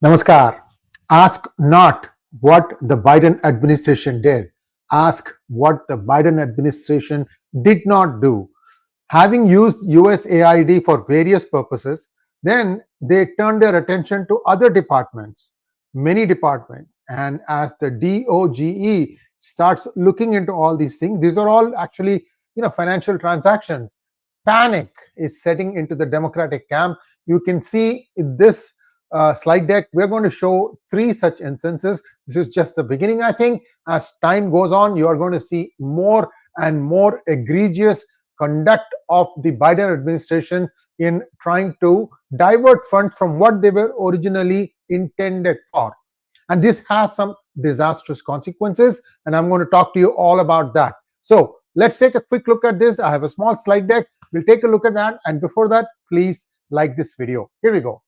Namaskar. Ask not what the Biden administration did. Ask what the Biden administration did not do. Having used USAID for various purposes, then they turned their attention to other departments, many departments. And as the DOGE starts looking into all these things, these are all actually financial transactions. Panic is setting into the Democratic camp. You can see in this slide deck, we're going to show 3 such instances. This is just the beginning. I think as time goes on, you are going to see more and more egregious conduct of the Biden administration in trying to divert funds from what they were originally intended for. And this has some disastrous consequences, and I'm going to talk to you all about that. So let's take a quick look at this. I have a small slide deck. We'll take a look at that, and before that, please like this video. Here we go.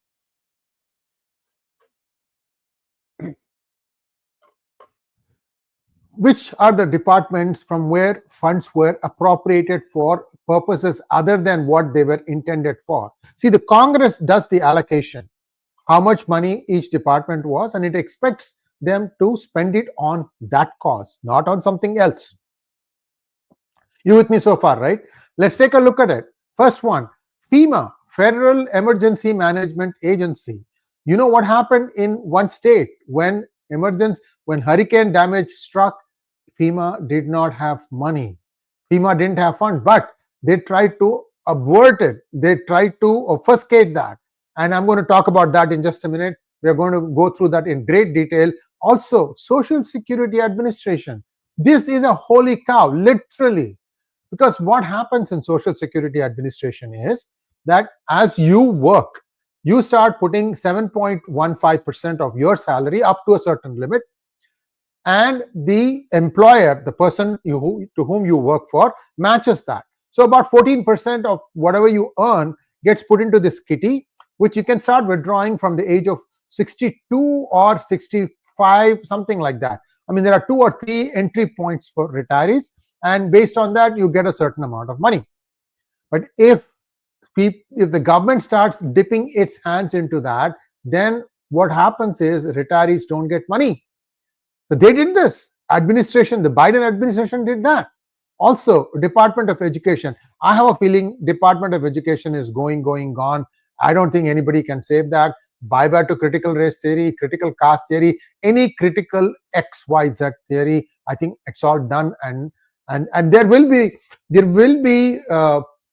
Which are the departments from where funds were appropriated for purposes other than what they were intended for? See, the Congress does the allocation, how much money each department was, and it expects them to spend it on that cause, not on something else. You with me so far, right? Let's take a look at it. First one, FEMA, Federal Emergency Management Agency. You know what happened in one state when hurricane damage struck? FEMA did not have money. FEMA didn't have funds, but they tried to avert it. They tried to obfuscate that. And I'm going to talk about that in just a minute. We're going to go through that in great detail. Also, Social Security Administration. This is a holy cow, literally. Because what happens in Social Security Administration is that as you work, you start putting 7.15% of your salary up to a certain limit, and the employer, the person to whom you work for, matches that. So about 14% of whatever you earn gets put into this kitty, which you can start withdrawing from the age of 62 or 65, something like that. I mean, there are 2 or 3 entry points for retirees, and based on that, you get a certain amount of money. But if the government starts dipping its hands into that, then what happens is retirees don't get money. So they did this. Administration, the Biden administration did that. Also, Department of Education. I have a feeling Department of Education is gone. I don't think anybody can save that. Bye-bye to critical race theory, critical caste theory, any critical XYZ theory. I think it's all done, and there will be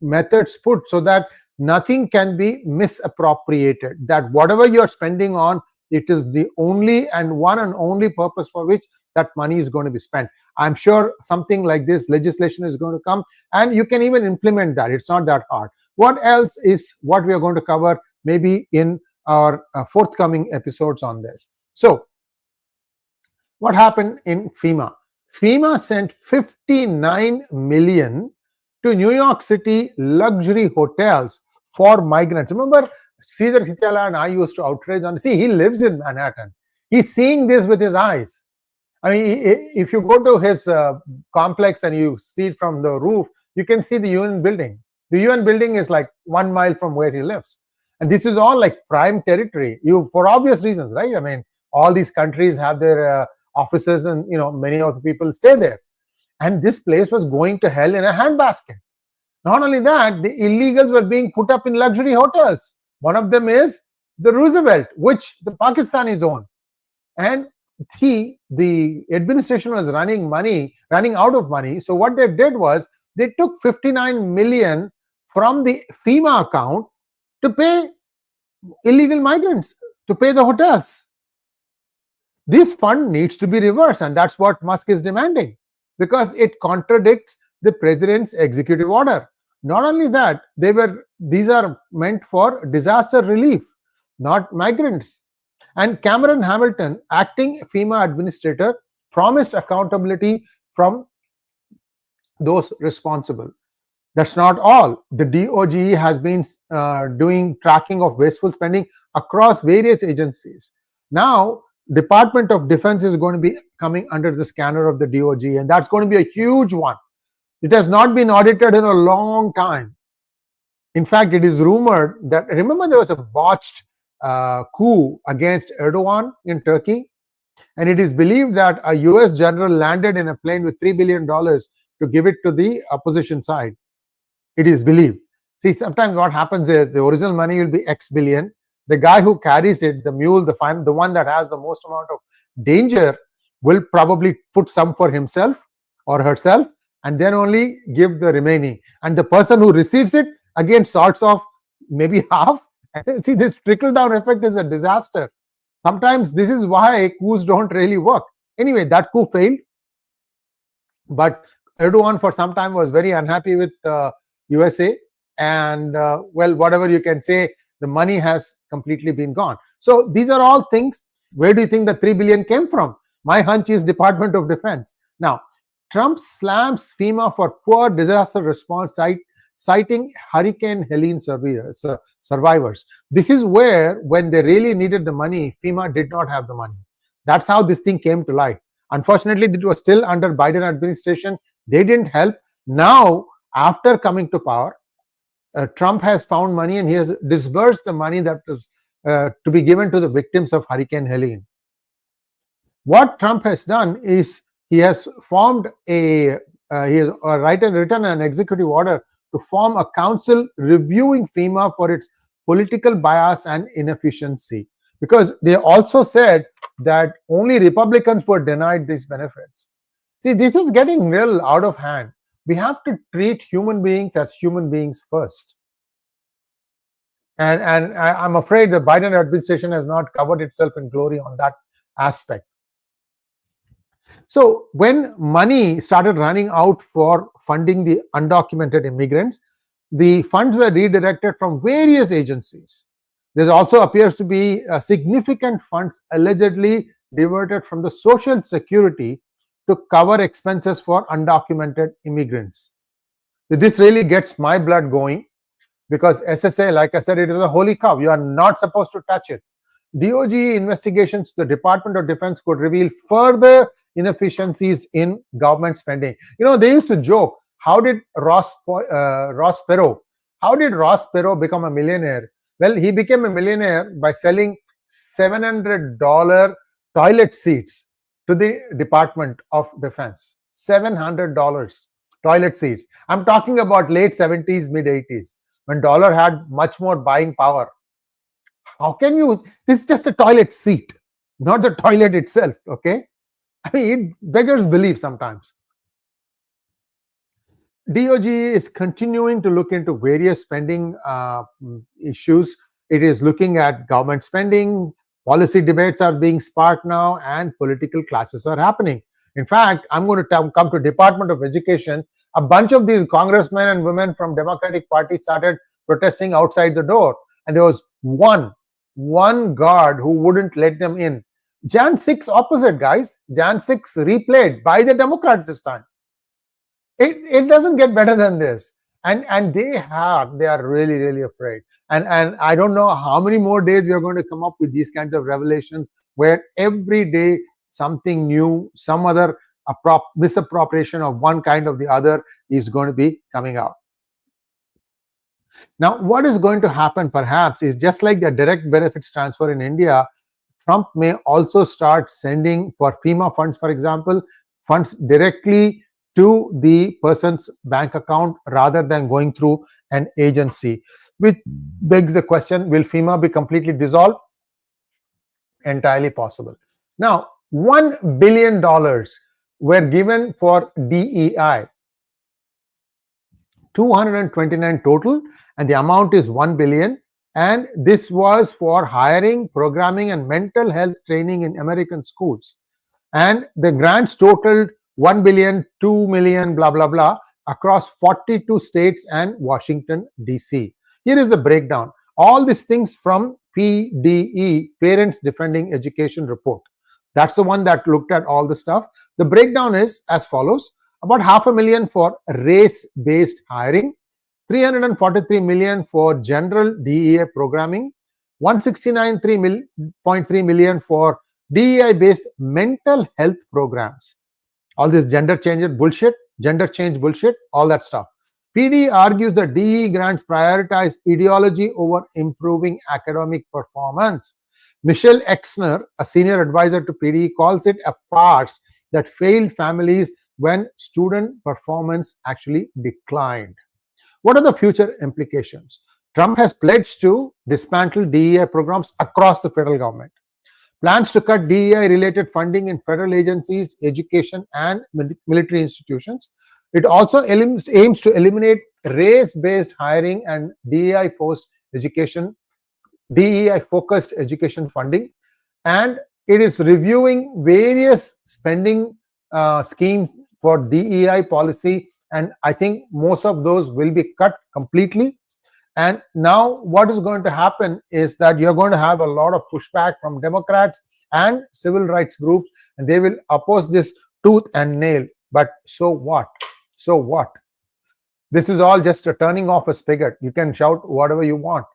methods put so that nothing can be misappropriated. That whatever you are spending on, it is the only and one and only purpose for which that money is going to be spent. I'm sure something like this legislation is going to come, and you can even implement that. It's not that hard. What else is what we are going to cover maybe in our forthcoming episodes on this. So what happened in FEMA? FEMA sent 59 million to New York City luxury hotels for migrants. Remember, Sree Iyer App and I used to outrage on. See, he lives in Manhattan. He's seeing this with his eyes. I mean, if you go to his complex and you see it from the roof, you can see the UN building. The UN building is like 1 mile from where he lives. And this is all like prime territory, for obvious reasons, right? I mean, all these countries have their offices, and many of the people stay there. And this place was going to hell in a handbasket. Not only that, the illegals were being put up in luxury hotels. One of them is the Roosevelt, which the Pakistanis own. And the administration was running out of money. So what they did was they took 59 million from the FEMA account to pay illegal migrants, to pay the hotels. This fund needs to be reversed, and that's what Musk is demanding, because it contradicts the president's executive order. Not only that, these are meant for disaster relief, not migrants. And Cameron Hamilton, acting FEMA administrator, promised accountability from those responsible. That's not all. The DOGE has been doing tracking of wasteful spending across various agencies. Now, Department of Defense is going to be coming under the scanner of the DOGE, and that's going to be a huge one. It has not been audited in a long time. In fact, it is rumored that, remember, there was a botched coup against Erdogan in Turkey. And it is believed that a US general landed in a plane with $3 billion to give it to the opposition side. It is believed. See, sometimes what happens is the original money will be X billion. The guy who carries it, the mule, the one that has the most amount of danger, will probably put some for himself or herself and then only give the remaining. And the person who receives it again sorts off maybe half. See, this trickle-down effect is a disaster. Sometimes this is why coups don't really work. Anyway, that coup failed. But Erdogan for some time was very unhappy with USA. And well, whatever you can say, the money has completely been gone. So these are all things. Where do you think the 3 billion came from? My hunch is Department of Defense. Now, Trump slams FEMA for poor disaster response, citing Hurricane Helene survivors. This is where, when they really needed the money, FEMA did not have the money. That's how this thing came to light. Unfortunately, it was still under Biden administration. They didn't help. Now, after coming to power, Trump has found money and he has disbursed the money that was to be given to the victims of Hurricane Helene. What Trump has done is he has formed he has written an executive order to form a council reviewing FEMA for its political bias and inefficiency, because they also said that only Republicans were denied these benefits. See, this is getting real out of hand. We have to treat human beings as human beings first. And I'm afraid the Biden administration has not covered itself in glory on that aspect. So when money started running out for funding the undocumented immigrants, the funds were redirected from various agencies. There also appears to be significant funds allegedly diverted from the Social Security to cover expenses for undocumented immigrants. This really gets my blood going, because SSA, like I said, it is a holy cow. You are not supposed to touch it. DOGE investigations to the Department of Defense could reveal further inefficiencies in government spending. You know, they used to joke, how did Ross Perot become a millionaire? Well, he became a millionaire by selling $700 toilet seats to the Department of Defense. $700 toilet seats. I'm talking about late 70s, mid 80s, when dollar had much more buying power. How can you? This is just a toilet seat, not the toilet itself. Okay, I mean, it beggars belief sometimes. DOGE is continuing to look into various spending issues. It is looking at government spending. Policy debates are being sparked now, and political clashes are happening. In fact, I'm going to come to Department of Education. A bunch of these congressmen and women from Democratic Party started protesting outside the door, and there was one guard who wouldn't let them in. Jan 6 opposite, guys. Jan 6 replayed by the Democrats this time. It doesn't get better than this. And they are really, really afraid. And I don't know how many more days we are going to come up with these kinds of revelations, where every day something new, some other misappropriation of one kind or the other is going to be coming out. Now, what is going to happen perhaps is, just like the direct benefits transfer in India, Trump may also start sending, for FEMA funds, for example, funds directly to the person's bank account rather than going through an agency, which begs the question, will FEMA be completely dissolved? Entirely possible. Now, $1 billion were given for DEI, 229 total, and the amount is 1 billion. And this was for hiring, programming, and mental health training in American schools. And the grants totaled 1 billion, 2 million, blah, blah, blah, across 42 states and Washington, D.C. Here is the breakdown. All these things from PDE, Parents Defending Education report. That's the one that looked at all the stuff. The breakdown is as follows. About $500,000 for race-based hiring, $343 million for general DEI programming, $169.3 million for DEI-based mental health programs. All this gender change bullshit, all that stuff. PD argues that DE grants prioritize ideology over improving academic performance. Michelle Exner, a senior advisor to PD, calls it a farce that failed families when student performance actually declined. What are the future implications? Trump has pledged to dismantle DEI programs across the federal government. Plans to cut DEI-related funding in federal agencies, education, and military institutions. It also aims to eliminate race-based hiring and DEI-focused education funding, and it is reviewing various spending schemes for DEI policy, and I think most of those will be cut completely. And now what is going to happen is that you're going to have a lot of pushback from Democrats and civil rights groups, and they will oppose this tooth and nail. But so what? So what? This is all just a turning off a spigot. You can shout whatever you want.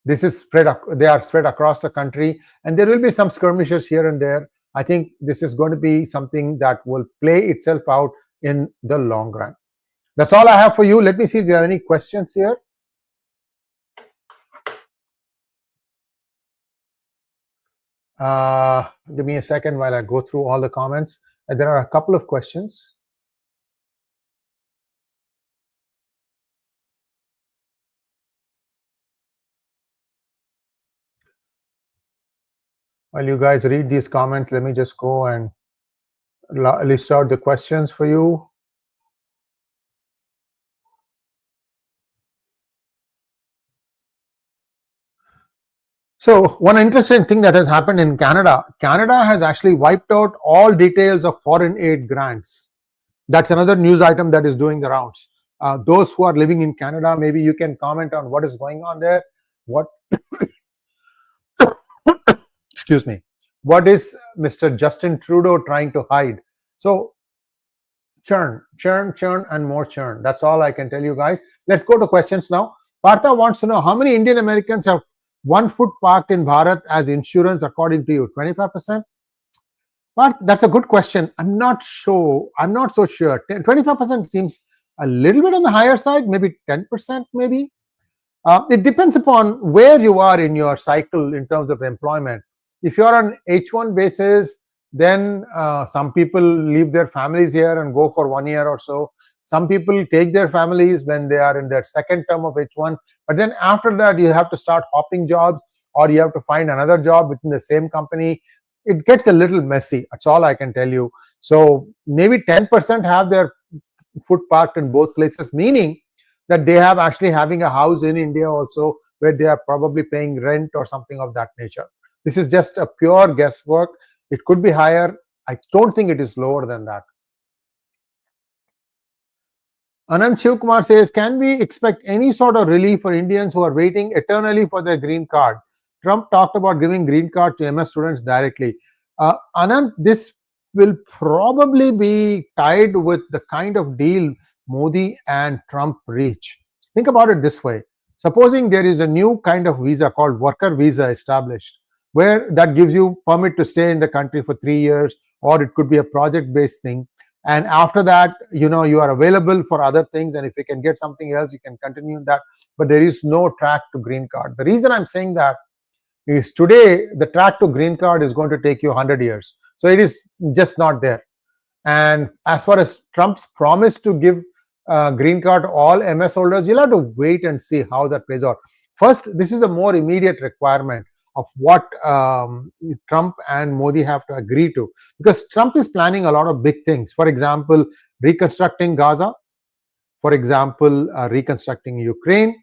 This is they are spread across the country, and there will be some skirmishes here and there. I think this is going to be something that will play itself out in the long run. That's all I have for you. Let me see if you have any questions here. Give me a second while I go through all the comments. There are a couple of questions. While you guys read these comments, let me just go and list out the questions for you. So one interesting thing that has happened in Canada, Canada has actually wiped out all details of foreign aid grants. That's another news item that is doing the rounds. Those who are living in Canada, maybe you can comment on what is going on there. What excuse me, what is Mr. Justin Trudeau trying to hide? So churn, and more churn. That's all I can tell you guys. Let's go to questions now. Partha wants to know how many Indian Americans have one foot parked in Bharat as insurance according to you? 25%? But that's a good question. I'm not so sure. 25% seems a little bit on the higher side, maybe 10%, maybe. It depends upon where you are in your cycle in terms of employment. If you're on H1 basis, then some people leave their families here and go for 1 year or so. Some people take their families when they are in their second term of H1, but then after that you have to start hopping jobs, or you have to find another job within the same company. It gets a little messy. That's all I can tell you. So maybe 10% have their foot parked in both places, meaning that they have actually having a house in India also, where they are probably paying rent or something of that nature. This is just a pure guesswork. It could be higher. I don't think it is lower than that. Anand Shivkumar says, can we expect any sort of relief for Indians who are waiting eternally for their green card? Trump talked about giving green card to MS students directly. Anand, this will probably be tied with the kind of deal Modi and Trump reach. Think about it this way. Supposing there is a new kind of visa called worker visa established, where that gives you permit to stay in the country for 3 years, or it could be a project-based thing. And after that, you are available for other things, and if you can get something else, you can continue that. But there is no track to green card. The reason I'm saying that is today the track to green card is going to take you 100 years. So it is just not there. And as far as Trump's promise to give green card to all MS holders, you'll have to wait and see how that plays out. First, this is a more immediate requirement of what Trump and Modi have to agree to, because Trump is planning a lot of big things. For example, reconstructing Gaza, for example, reconstructing Ukraine.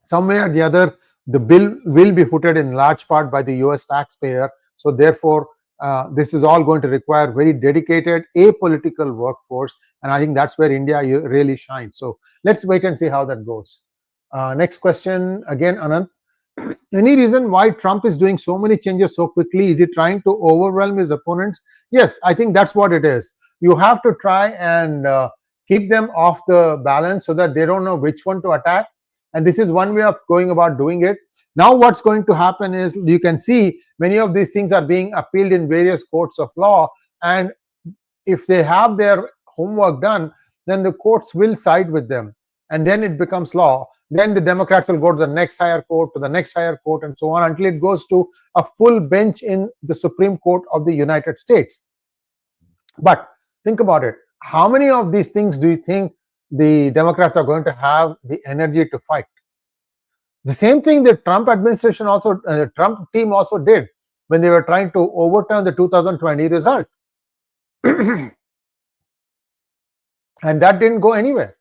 Some way or the other, the bill will be footed in large part by the US taxpayer. So therefore, this is all going to require very dedicated, apolitical workforce. And I think that's where India really shines. So let's wait and see how that goes. Next question, again, Anand. Any reason why Trump is doing so many changes so quickly? Is he trying to overwhelm his opponents? Yes, I think that's what it is. You have to try and keep them off the balance so that they don't know which one to attack. And this is one way of going about doing it. Now what's going to happen is, you can see many of these things are being appealed in various courts of law. And if they have their homework done, then the courts will side with them, and then it becomes law. Then the Democrats will go to the next higher court, to the next higher court, and so on, until it goes to a full bench in the Supreme Court of the United States. But think about it. How many of these things do you think the Democrats are going to have the energy to fight? The same thing the Trump administration also, Trump team also did when they were trying to overturn the 2020 result. And that didn't go anywhere.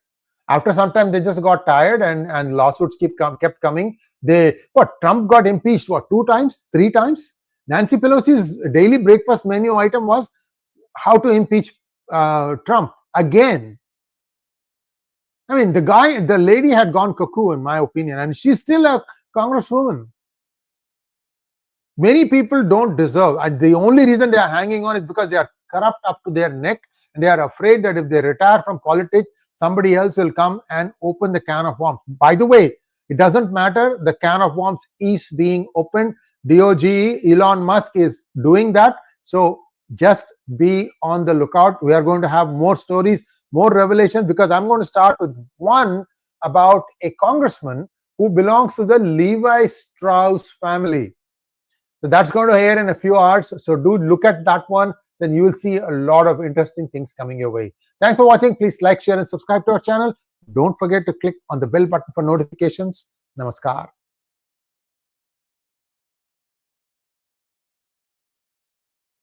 After some time, they just got tired, and lawsuits kept coming. Trump got impeached, 2 times, 3 times? Nancy Pelosi's daily breakfast menu item was how to impeach Trump again. I mean, the lady had gone cuckoo, in my opinion, and she's still a congresswoman. Many people don't deserve, and the only reason they are hanging on is because they are corrupt up to their neck, and they are afraid that if they retire from politics, somebody else will come and open the can of worms. By the way, it doesn't matter, the can of worms is being opened. DOGE, Elon Musk is doing that. So just be on the lookout. We are going to have more stories, more revelations, because I'm going to start with one about a congressman who belongs to the Levi Strauss family. So that's going to air in a few hours. So do look at that one. Then you will see a lot of interesting things coming your way. Thanks for watching. Please like, share, and subscribe to our channel. Don't forget to click on the bell button for notifications. Namaskar.